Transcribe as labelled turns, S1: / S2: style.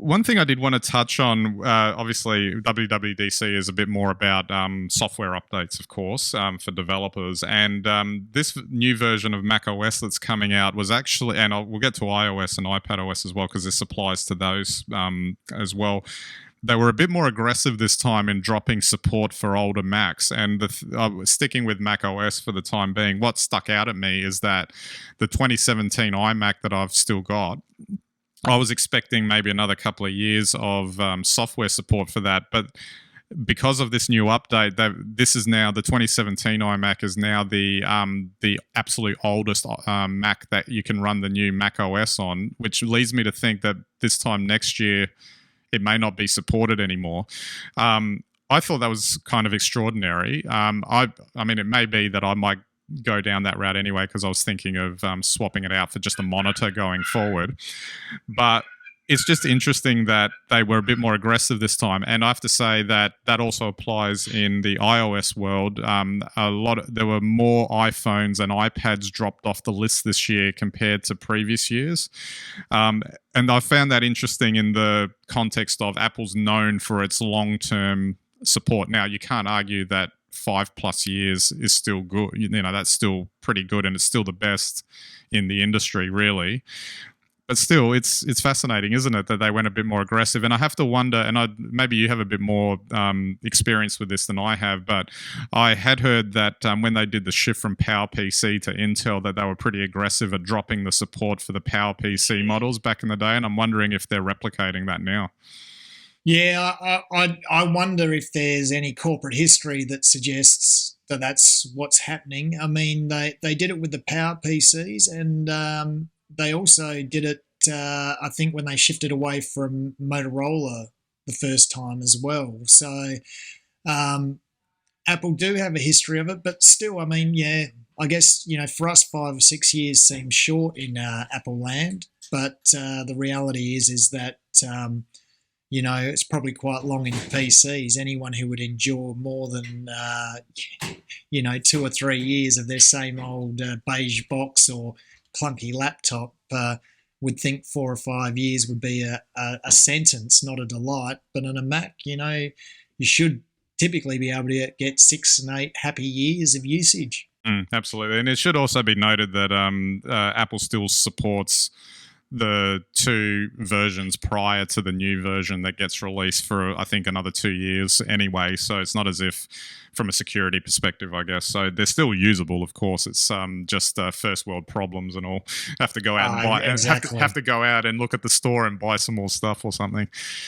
S1: One thing I did want to touch on, obviously, WWDC is a bit more about software updates, of course, for developers. And this new version of macOS that's coming out was actually, and we'll get to iOS and iPadOS as well, because this applies to those as well. They were a bit more aggressive this time in dropping support for older Macs. And sticking with macOS for the time being, what stuck out at me is that the 2017 iMac that I've still got, I was expecting maybe another couple of years of software support for that, but because of this new update, this is now the 2017 iMac is now the absolute oldest Mac that you can run the new Mac OS on, which leads me to think that this time next year it may not be supported anymore. I thought that was kind of extraordinary. I mean, it may be that I might go down that route anyway, because I was thinking of swapping it out for just a monitor going forward. But it's just interesting that they were a bit more aggressive this time, and I have to say that that also applies in the iOS world. There were more iPhones and iPads dropped off the list this year compared to previous years, and I found that interesting in the context of Apple's known for its long-term support. Now, you can't argue that 5+ years is still good. You know, that's still pretty good, and it's still the best in the industry, really. But still, it's fascinating, isn't it, that they went a bit more aggressive? And I have to wonder, and maybe you have a bit more experience with this than I have, but I had heard that when they did the shift from PowerPC to Intel, that they were pretty aggressive at dropping the support for the PowerPC models back in the day, and I'm wondering if they're replicating that now.
S2: Yeah, I wonder if there's any corporate history that suggests that that's what's happening. I mean, they did it with the Power PCs, and they also did it, I think, when they shifted away from Motorola the first time as well. So Apple do have a history of it, but still, I mean, yeah, I guess, for us, 5 or 6 years seems short in Apple land, but the reality is that it's probably quite long in PCs. Anyone who would endure more than, 2 or 3 years of their same old beige box or clunky laptop would think 4 or 5 years would be a sentence, not a delight. But on a Mac, you should typically be able to get 6 and 8 happy years of usage.
S1: Absolutely. And it should also be noted that Apple still supports the 2 versions prior to the new version that gets released for, I think, another 2 years anyway. So it's not as if, from a security perspective, I guess. So they're still usable, of course. It's just first world problems and all. Have to go out and buy.
S2: Exactly.
S1: Have to go out and look at the store and buy some more stuff or something.